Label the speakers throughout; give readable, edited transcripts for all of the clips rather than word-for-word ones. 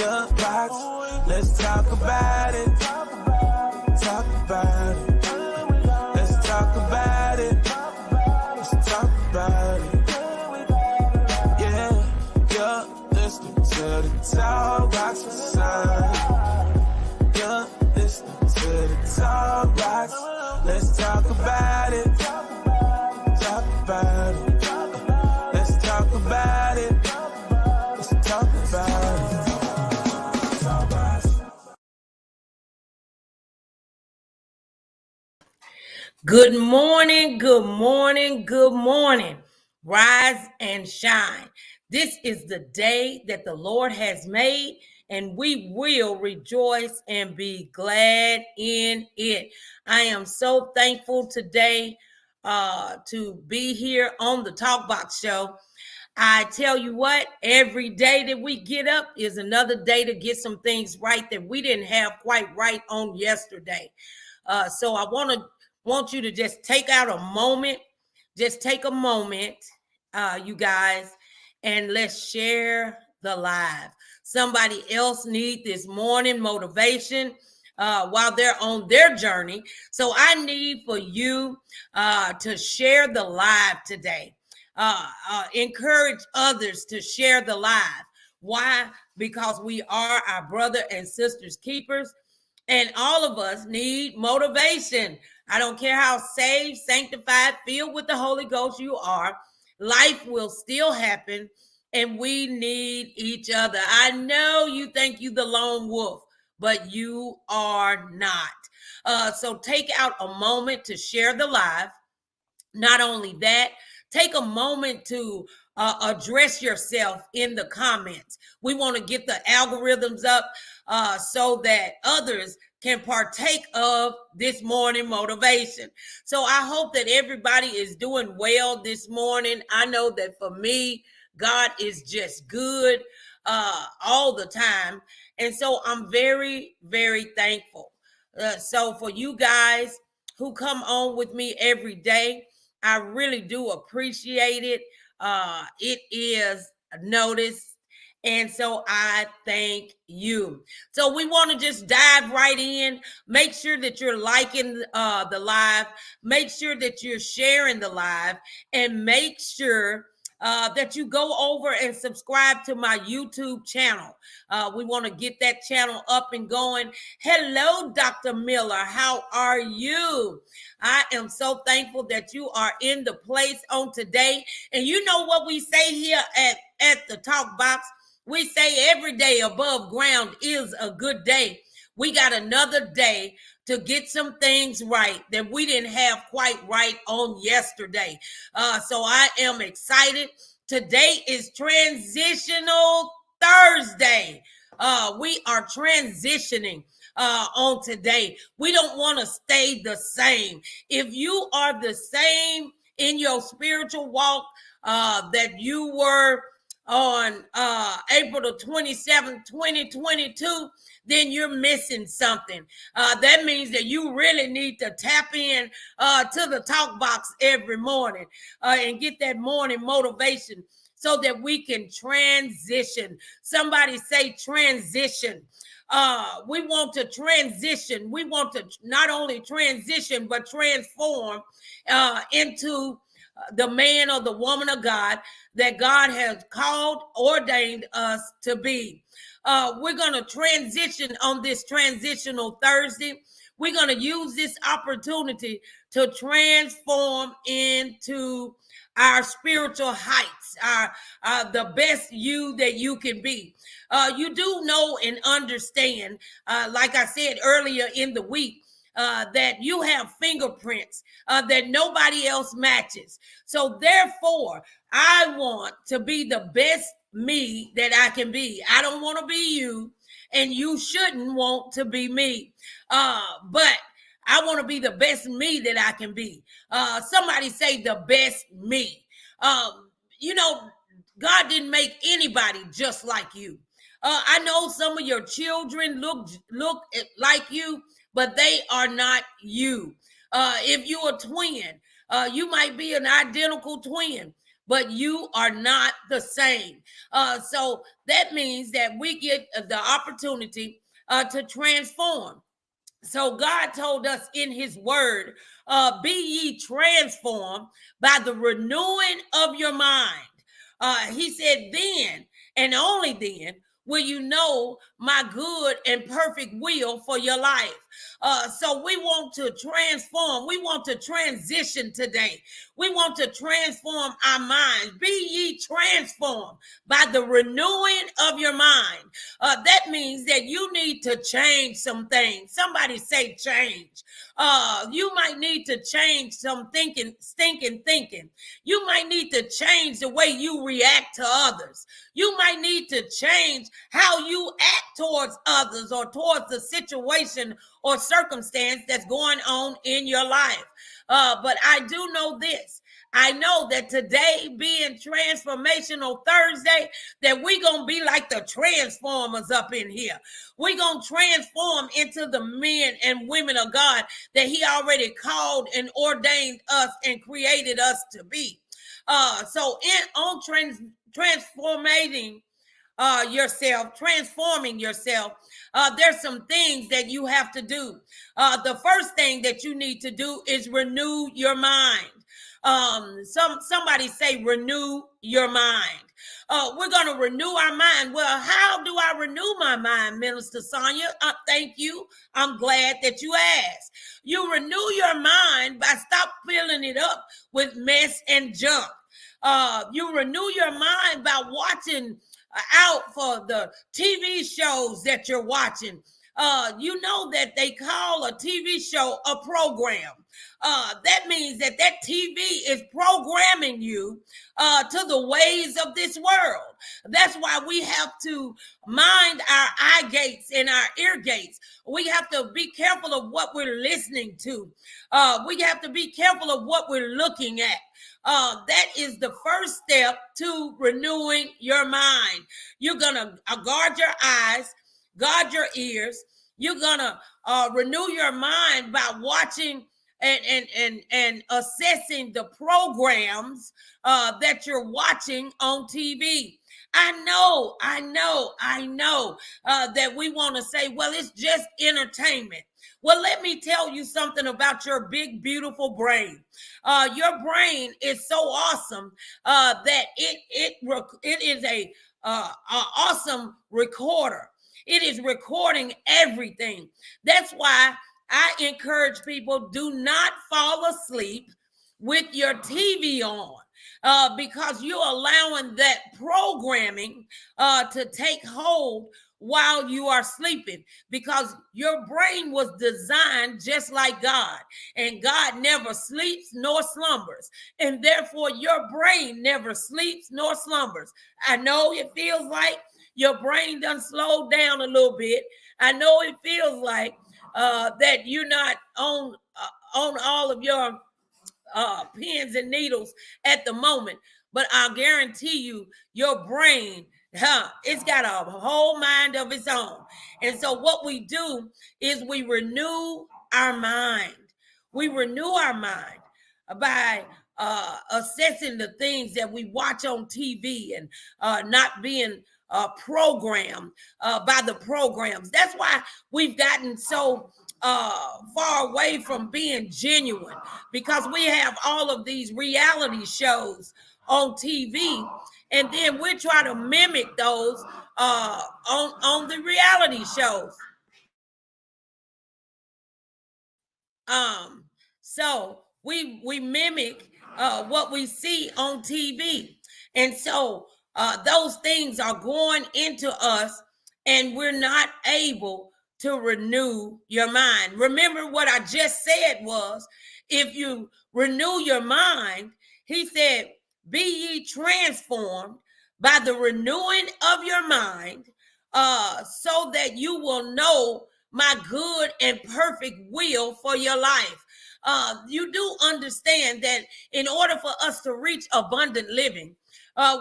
Speaker 1: your box. Let's talk about it. Talk about it. Let's talk about it. Let's talk about it. Yeah, you're listening to the Talk Box with Son. You're listening to the Talk Box. Let's talk about it. Talk about it. Let's talk about it. Let's talk about it.
Speaker 2: Good morning, good morning, good morning. Rise and shine. This is the day that the Lord has made, and we will rejoice and be glad in it. I am so thankful today to be here on the Talk Box Show. I tell you what, every day that we get up is another day to get some things right that we didn't have quite right on yesterday. So I want you to just take out a moment, you guys, and let's share the live. Somebody else need this morning motivation while they're on their journey. So I need for you to share the live today. Encourage others to share the live. Why? Because we are our brother and sisters keepers. And all of us need motivation. I don't care how saved, sanctified, filled with the Holy Ghost you are. Life will still happen, and we need each other. I know you think you the lone wolf, but you are not. So take out a moment to share the live. Not only that, take a moment to address yourself in the comments. We want to get the algorithms up so that others can partake of this morning motivation. So I hope that everybody is doing well this morning. I know that for me, God is just good all the time. And so I'm very, very thankful. So for you guys who come on with me every day, I really do appreciate it. It is noticed. And so I thank you. So we want to just dive right in. Make sure that you're liking the live. Make sure that you're sharing the live. And make sure that you go over and subscribe to my YouTube channel. We want to get that channel up and going. Hello, Dr. Miller. How are you? I am so thankful that you are in the place on today. And you know what we say here at the Talk Box? We say every day above ground is a good day. We got another day to get some things right that we didn't have quite right on yesterday. So I am excited. Today is Transitional Thursday. We are transitioning on today. We don't want to stay the same. If you are the same in your spiritual walk that you were on April the 27th, 2022, then you're missing something. That means that you really need to tap in to the Talk Box every morning and get that morning motivation so that we can transition. Somebody say transition. We want to transition. We want to not only transition, but transform into the man or the woman of God that God has called, ordained us to be. We're going to transition on this Transitional Thursday. We're going to use this opportunity to transform into our spiritual heights, the best you that you can be. You do know and understand, like I said earlier in the week, that you have fingerprints that nobody else matches. So therefore, I want to be the best me that I can be. I don't want to be you, and you shouldn't want to be me. But I want to be the best me that I can be. Somebody say the best me. You know, God didn't make anybody just like you. I know some of your children look like you, but they are not you. If you're a twin, you might be an identical twin, but you are not the same. So that means that we get the opportunity to transform. So God told us in his word, be ye transformed by the renewing of your mind. He said, then and only then will you know my good and perfect will for your life. So we want to transform. We want to transition today. We want to transform our minds. Be ye transformed by the renewing of your mind. That means that you need to change some things. Somebody say change. You might need to change some stinking thinking. You might need to change the way you react to others. You might need to change how you act towards others or towards the situation or circumstance that's going on in your life. But I do know this. I know that today being Transformational Thursday, that we're going to be like the Transformers up in here. We're going to transform into the men and women of God that he already called and ordained us and created us to be. So on transforming yourself, there's some things that you have to do. The first thing that you need to do is renew your mind. Somebody say renew your mind. We're going to renew our mind. Well, how do I renew my mind, Minister Sonia? Thank you. I'm glad that you asked. You renew your mind by stop filling it up with mess and junk. You renew your mind by watching out for the TV shows that you're watching. You know that they call a TV show a program. That means that TV is programming you to the ways of this world. That's why we have to mind our eye gates and our ear gates. We have to be careful of what we're listening to. We have to be careful of what we're looking at. That is the first step to renewing your mind. You're going to guard your eyes, guard your ears. You're going to renew your mind by watching and assessing the programs that you're watching on TV. I know that we want to say, well, it's just entertainment. Well, let me tell you something about your big, beautiful brain. Your brain is so awesome that it is a awesome recorder. It is recording everything. That's why I encourage people, do not fall asleep with your TV on. Because you're allowing that programming to take hold while you are sleeping, because your brain was designed just like God, and God never sleeps nor slumbers, and therefore your brain never sleeps nor slumbers. I know it feels like your brain done slowed down a little bit. I know it feels like that you're not on all of your pins and needles at the moment, but I'll guarantee you your brain, it's got a whole mind of its own. And so what we do is we renew our mind. We renew our mind by assessing the things that we watch on TV and not being programmed by the programs. That's why we've gotten so far away from being genuine, because we have all of these reality shows on TV, and then we try to mimic those on the reality shows. So we mimic what we see on TV, and so those things are going into us, and we're not able to renew your mind. Remember what I just said was, if you renew your mind, he said, be ye transformed by the renewing of your mind, so that you will know my good and perfect will for your life. You do understand that in order for us to reach abundant living,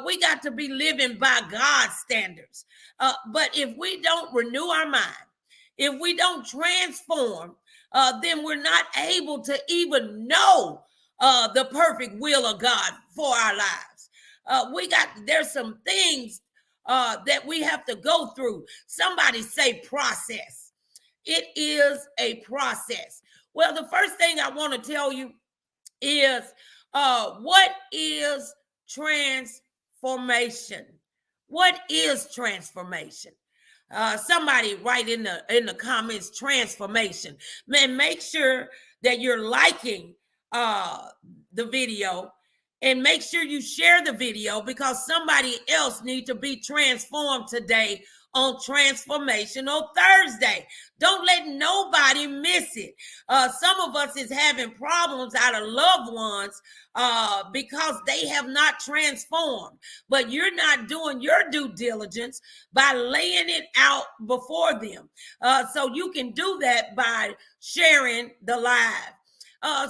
Speaker 2: we got to be living by God's standards. But if we don't renew our mind, if we don't transform, then we're not able to even know the perfect will of God for our lives. There's some things that we have to go through. Somebody say process. It is a process. Well, the first thing I want to tell you is what is transformation? What is transformation? Somebody write in the comments transformation. Man, make sure that you're liking the video, and make sure you share the video, because somebody else needs to be transformed today on Transformational Thursday. Don't let nobody miss it. Some of us is having problems out of loved ones because they have not transformed. But you're not doing your due diligence by laying it out before them. So you can do that by sharing the live.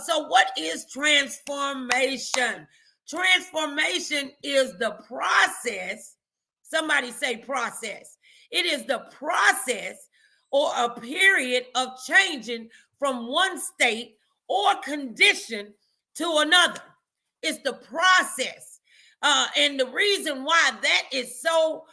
Speaker 2: So what is transformation? Transformation is the process. Somebody say process. It is the process or a period of changing from one state or condition to another. It's the process. And the reason why that is so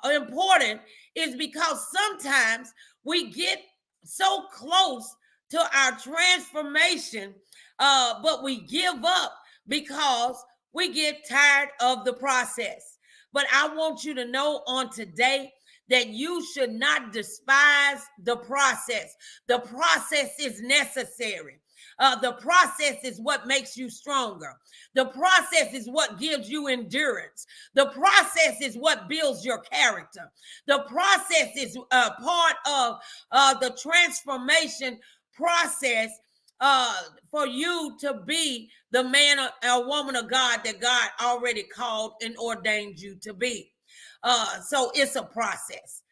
Speaker 2: important is because sometimes we get so close to our transformation, but we give up because we get tired of the process. But I want you to know on today that you should not despise the process. The process is necessary. The process is what makes you stronger. The process is what gives you endurance. The process is what builds your character. The process is part of the transformation process for you to be the man or woman of God that God already called and ordained you to be. So it's a process.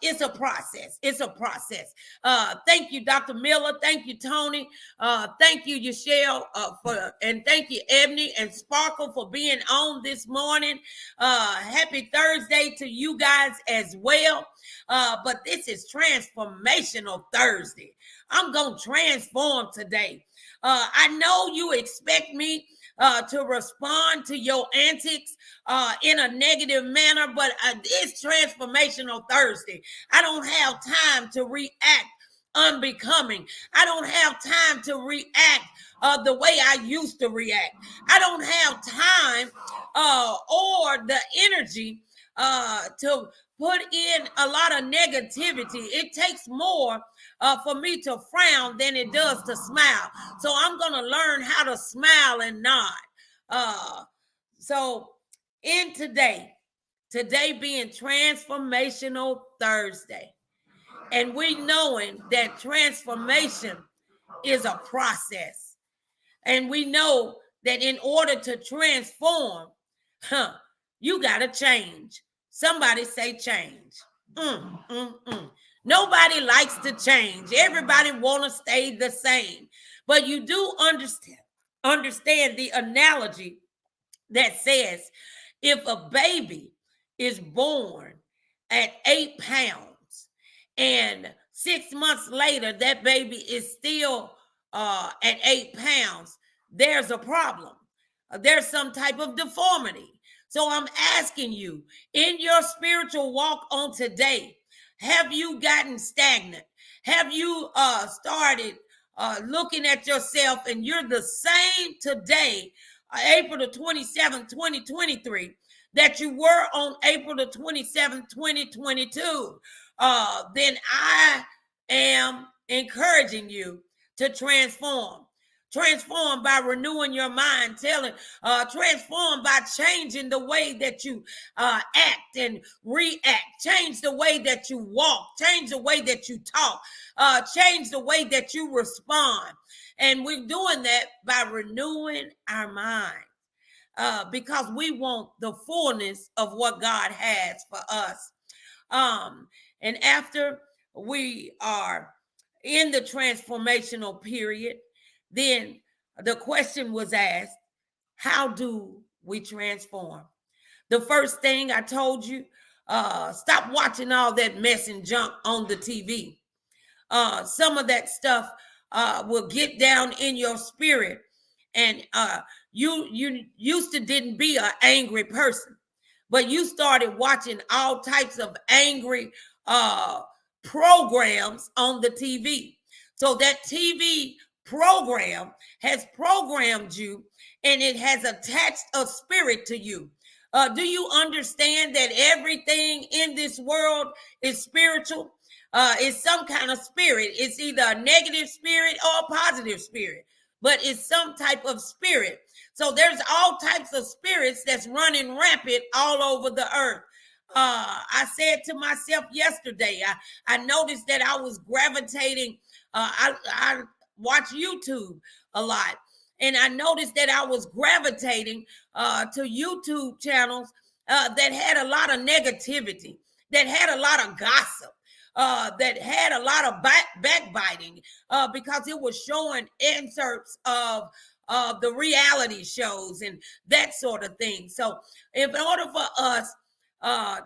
Speaker 2: It's a process. It's a process. Thank you, Dr. Miller. Thank you, Tony. Thank you, Yashelle, and thank you, Ebony and Sparkle, for being on this morning. Happy Thursday to you guys as well. But this is Transformational Thursday. I'm going to transform today. I know you expect me to respond to your antics in a negative manner, but it's Transformational Thursday. I don't have time to react unbecoming. I don't have time to react the way I used to react. I don't have time or the energy to put in a lot of negativity. It takes more for me to frown than it does to smile. So I'm going to learn how to smile and nod. So in today being Transformational Thursday, and we knowing that transformation is a process, and we know that in order to transform, you got to change. Somebody say change. Nobody likes to change. Everybody want to stay the same. But you do understand the analogy that says if a baby is born at 8 pounds and 6 months later that baby is still at 8 pounds, there's a problem. There's some type of deformity. So I'm asking you, in your spiritual walk on today, have you gotten stagnant? Have you started looking at yourself and you're the same today, April the 27th, 2023, that you were on April the 27th, 2022? Then I am encouraging you to transform. Transform by renewing your mind, transform by changing the way that you act and react, change the way that you walk, change the way that you talk, change the way that you respond. And we're doing that by renewing our mind because we want the fullness of what God has for us. And after we are in the transformational period, then the question was asked, how do we transform? The first thing I told you, stop watching all that mess and junk on the TV. Some of that stuff will get down in your spirit and you used to didn't be an angry person, but you started watching all types of angry programs on the TV. So that TV program has programmed you, and it has attached a spirit to you. Do you understand that everything in this world is spiritual? It's some kind of spirit. It's either a negative spirit or a positive spirit, but it's some type of spirit. So there's all types of spirits that's running rampant all over the earth. I said to myself yesterday, I noticed that I was gravitating. I watch YouTube a lot, and I noticed that I was gravitating to YouTube channels that had a lot of negativity, that had a lot of gossip, that had a lot of backbiting, because it was showing excerpts of the reality shows and that sort of thing. So in order for us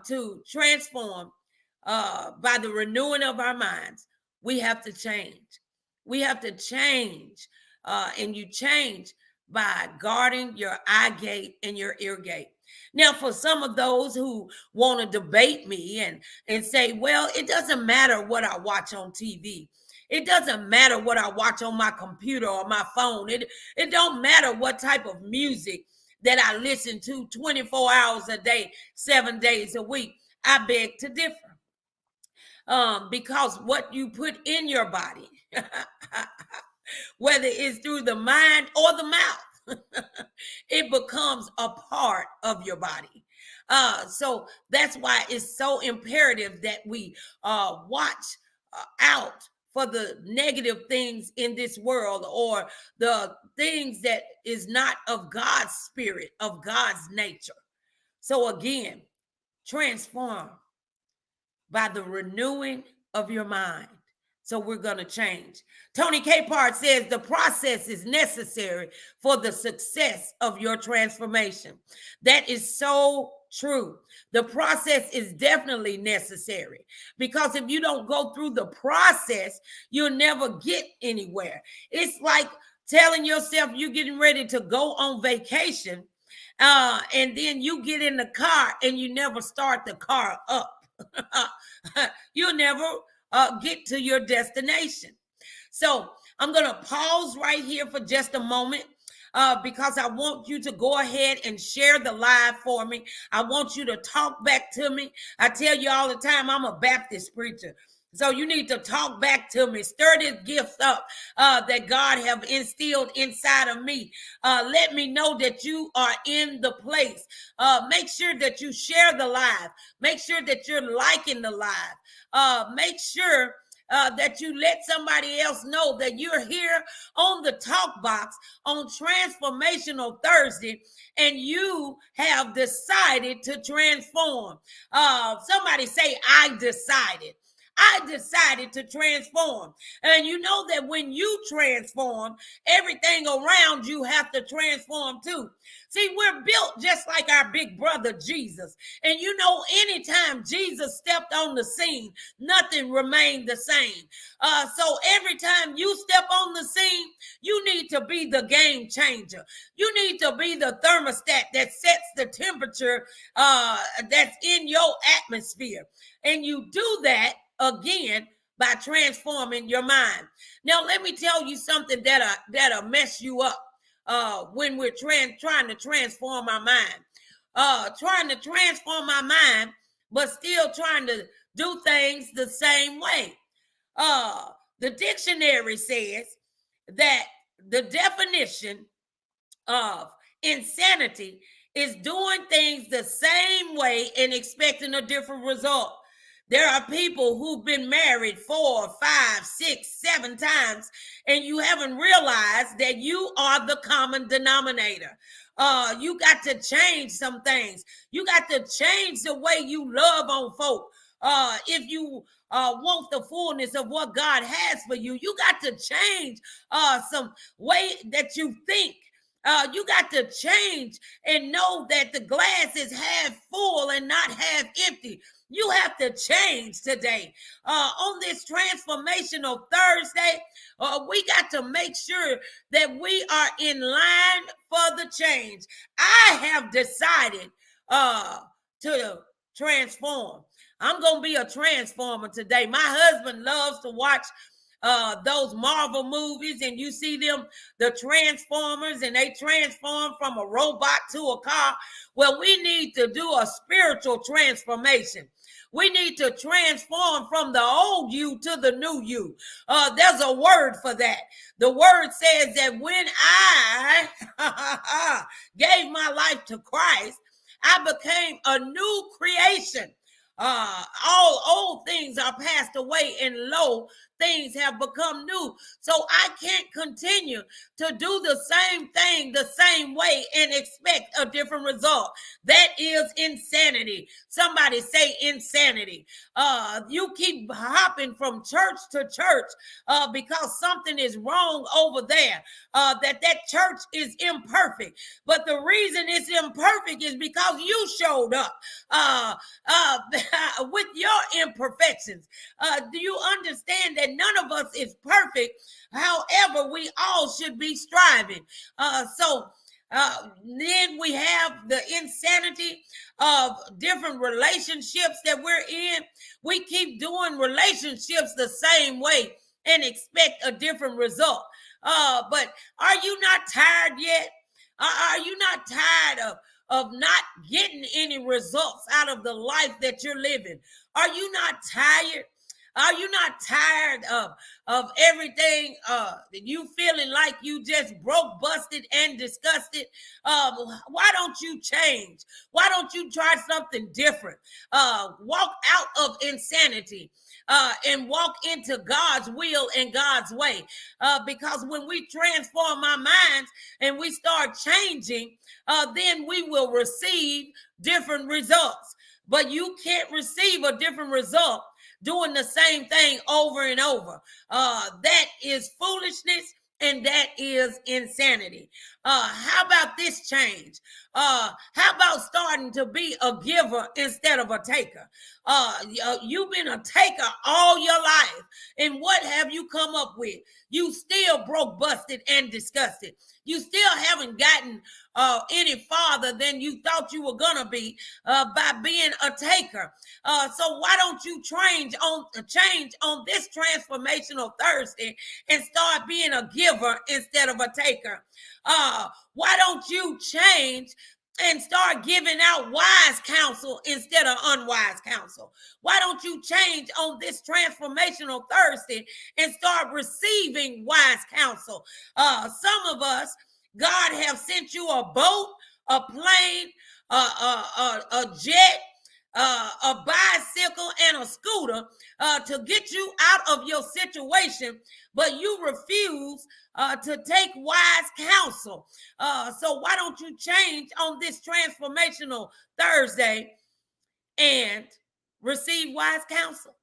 Speaker 2: to transform by the renewing of our minds, we have to change. We have to change, and you change by guarding your eye gate and your ear gate. Now, for some of those who want to debate me and say, well, it doesn't matter what I watch on TV. It doesn't matter what I watch on my computer or my phone. It don't matter what type of music that I listen to 24 hours a day, 7 days a week. I beg to differ. Because what you put in your body, whether it's through the mind or the mouth, it becomes a part of your body. So that's why it's so imperative that we watch out for the negative things in this world, or the things that is not of God's spirit, of God's nature. So again, transform by the renewing of your mind. So we're going to change. Tony Capehart says the process is necessary for the success of your transformation. That is so true. The process is definitely necessary, because if you don't go through the process, you'll never get anywhere. It's like telling yourself you're getting ready to go on vacation, and then you get in the car and you never start the car up. You'll never get to your destination. So I'm going to pause right here for just a moment, because I want you to go ahead and share the live for me. I want you to talk back to me. I tell you all the time, I'm a Baptist preacher. So you need to talk back to me. Stir this gift up that God have instilled inside of me. Let me know that you are in the place. Make sure that you share the live. Make sure that you're liking the live. Make sure that you let somebody else know that you're here on the talk box on Transformational Thursday, and you have decided to transform. Somebody say, I decided. I decided to transform. And you know that when you transform, everything around you have to transform too. See, we're built just like our big brother Jesus. And you know, anytime Jesus stepped on the scene, nothing remained the same. So every time you step on the scene, you need to be the game changer. You need to be the thermostat that sets the temperature that's in your atmosphere. And you do that again by transforming your mind. Now, let me tell you something that'll mess you up when we're trying to transform our mind. Trying to transform our mind, but still trying to do things the same way. The dictionary says that the definition of insanity is doing things the same way and expecting a different result. There are people who've been married 4, 5, 6, 7 times, and you haven't realized that you are the common denominator. You got to change some things. You got to change the way you love on folk. If you want the fullness of what God has for you, you got to change some way that you think. You got to change and know that the glass is half full and not half empty. You have to change today. On this transformational Thursday, we got to make sure that we are in line for the change. I have decided to transform. I'm going to be a transformer today. My husband loves to watch those Marvel movies, and you see them, the Transformers, and they transform from a robot to a car. Well, we need to do a spiritual transformation. We need to transform from the old you to the new you. There's a word for that. The word says that when I gave my life to Christ, I became a new creation. All old things are passed away, and lo, things have become new. So I can't continue to do the same thing the same way and expect a different result. That is insanity. Somebody say insanity. You keep hopping from church to church because something is wrong over there. That church is imperfect. But the reason it's imperfect is because you showed up with your imperfections. Do you understand that none of us is perfect? However, we all should be striving. Then we have the insanity of different relationships that we're in. We keep doing relationships the same way and expect a different result. But are you not tired yet? Are you not tired of not getting any results out of the life that you're living? Are you not tired? Are you not tired of everything? You feeling like you just broke, busted, and disgusted? Why don't you change? Why don't you try something different? Walk out of insanity and walk into God's will and God's way. Because when we transform our minds and we start changing, then we will receive different results. But you can't receive a different result doing the same thing over and over. That is foolishness, and that is insanity. How about this change? How about starting to be a giver instead of a taker? You've been a taker all your life, and what have you come up with? You still broke, busted, and disgusted. You still haven't gotten any farther than you thought you were gonna be by being a taker. So why don't you change on this transformational Thursday and start being a giver instead of a taker? Why don't you change and start giving out wise counsel instead of unwise counsel? Why don't you change on this transformational Thursday and start receiving wise counsel? Some of us, God have sent you a boat, a plane, a jet, a bicycle, and a scooter to get you out of your situation, but you refuse to take wise counsel. So why don't you change on this transformational Thursday and receive wise counsel?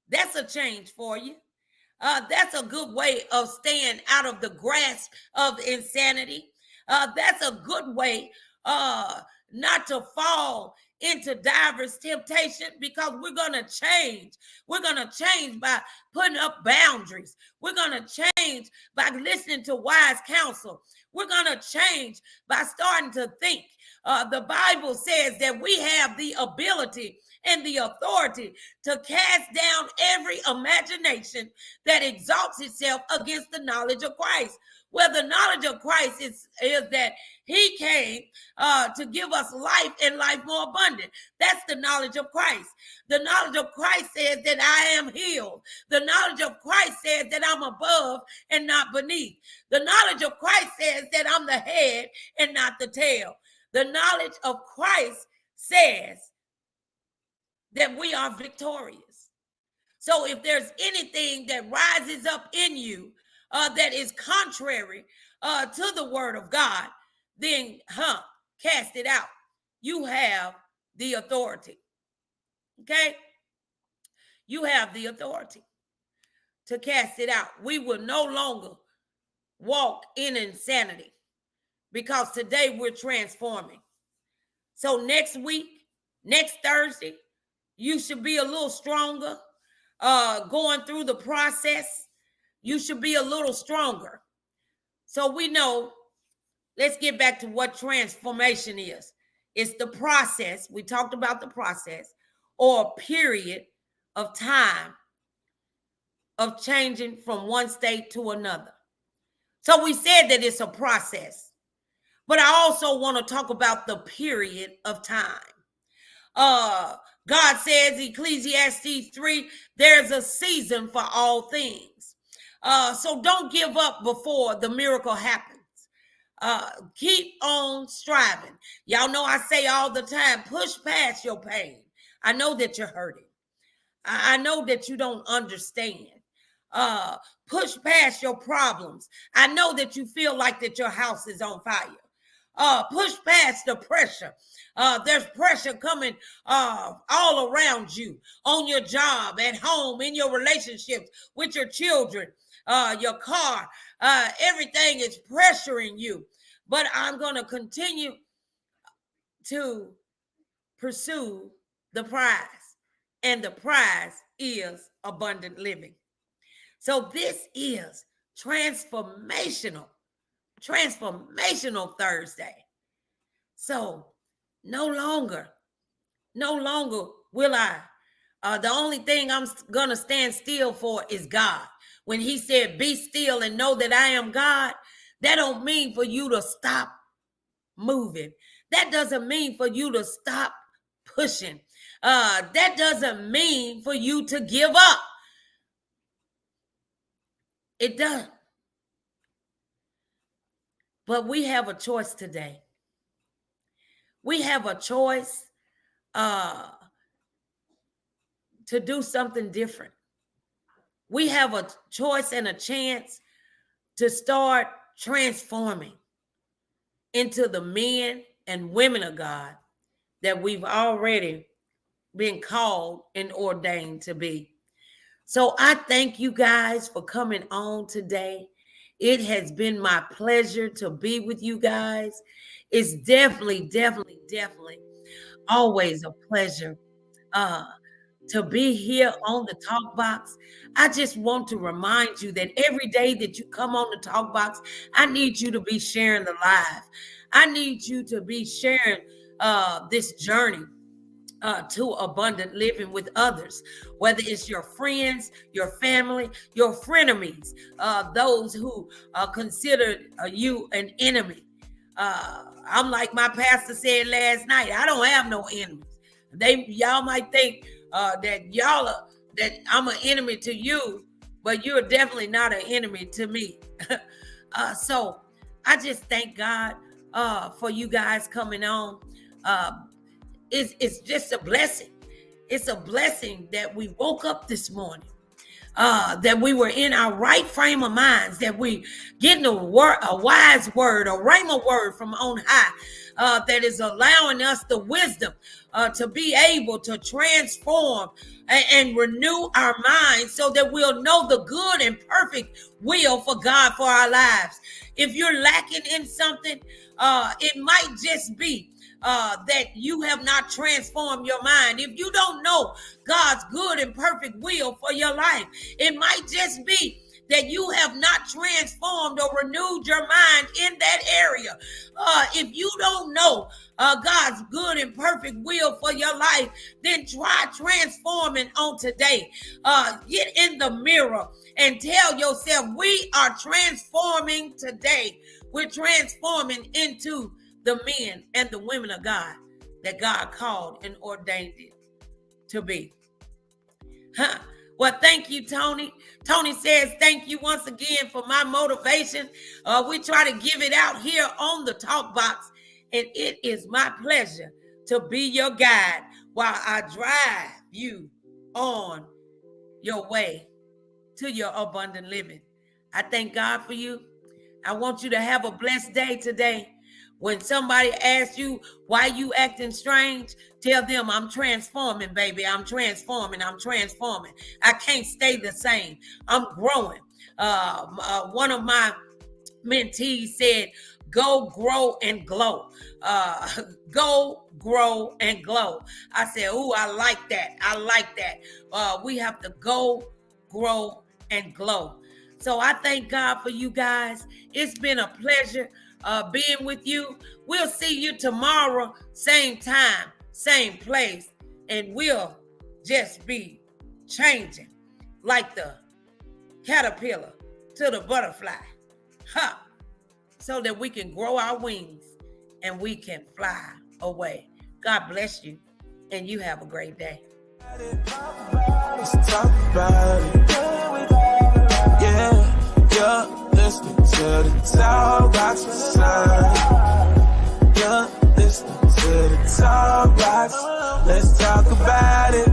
Speaker 2: That's a change for you. That's a good way of staying out of the grasp of insanity. That's a good way not to fall into diverse temptation, because we're going to change. We're going to change by putting up boundaries. We're going to change by listening to wise counsel. We're going to change by starting to think. The Bible says that we have the ability and the authority to cast down every imagination that exalts itself against the knowledge of Christ. Well, the knowledge of Christ is that he came to give us life and life more abundant. That's the knowledge of Christ. The knowledge of Christ says that I am healed. The knowledge of Christ says that I'm above and not beneath. The knowledge of Christ says that I'm the head and not the tail. The knowledge of Christ says that we are victorious. So if there's anything that rises up in you that is contrary to the word of God, then cast it out. You have the authority. Okay? You have the authority to cast it out. We will no longer walk in insanity. because today we're transforming. So next week, next Thursday, you should be a little stronger. Going through the process, you should be a little stronger. So we know, let's get back to what transformation is. It's the process. We talked about the process, or a period of time of changing from one state to another. So we said that it's a process. But I also want to talk about the period of time. God says, Ecclesiastes 3, there's a season for all things. So don't give up before the miracle happens. Keep on striving. Y'all know I say all the time, push past your pain. I know that you're hurting. I know that you don't understand. Push past your problems. I know that you feel like that your house is on fire. Push past the pressure. There's pressure coming all around you, on your job, at home, in your relationships, with your children, your car. Everything is pressuring you. But I'm going to continue to pursue the prize. And the prize is abundant living. So this is transformational Thursday. So no longer will I. The only thing I'm going to stand still for is God. When he said, be still and know that I am God, that don't mean for you to stop moving. That doesn't mean for you to stop pushing. That doesn't mean for you to give up. It doesn't. But we have a choice today. We have a choice to do something different. We have a choice and a chance to start transforming into the men and women of God that we've already been called and ordained to be. So I thank you guys for coming on today. It has been my pleasure to be with you guys. It's definitely always a pleasure to be here on the Talk Box. I just want to remind you that every day that you come on the Talk Box, I need you to be sharing the live. I need you to be sharing this journey to abundant living with others, whether it's your friends, your family, your frenemies, those who consider you an enemy. I'm like my pastor said last night, I don't have no enemies. Y'all might think that I'm an enemy to you, but you're definitely not an enemy to me. So I just thank God for you guys coming on. It's just a blessing. It's a blessing that we woke up this morning, that we were in our right frame of minds, that we getting a wise word, a rhema word from on high, that is allowing us the wisdom to be able to transform and renew our minds so that we'll know the good and perfect will for God for our lives. If you're lacking in something, it might just be that you have not transformed your mind. If you don't know God's good and perfect will for your life, it might just be that you have not transformed or renewed your mind in that area. If you don't know God's good and perfect will for your life, then try transforming on today. Get in the mirror and tell yourself, we are transforming today. We're transforming into the men and the women of God that God called and ordained it to be. Well, thank you, Tony. Tony says, thank you once again for my motivation. We try to give it out here on the Talk Box, and it is my pleasure to be your guide while I drive you on your way to your abundant living. I thank God for you. I want you to have a blessed day today. When somebody asks you why you acting strange, tell them I'm transforming, baby. I'm transforming. I can't stay the same. I'm growing. One of my mentees said, go, grow, and glow. Go, grow, and glow. I said, ooh, I like that. I like that. We have to go, grow, and glow. So I thank God for you guys. It's been a pleasure being with you. We'll see you tomorrow, same time, same place, and we'll just be changing like the caterpillar to the butterfly, so that we can grow our wings and we can fly away. God bless you, and you have a great day.
Speaker 1: Let's talk about it. Yeah, you're listening to the Talk Box Son. You're listening to the Talk Box. Let's talk about it.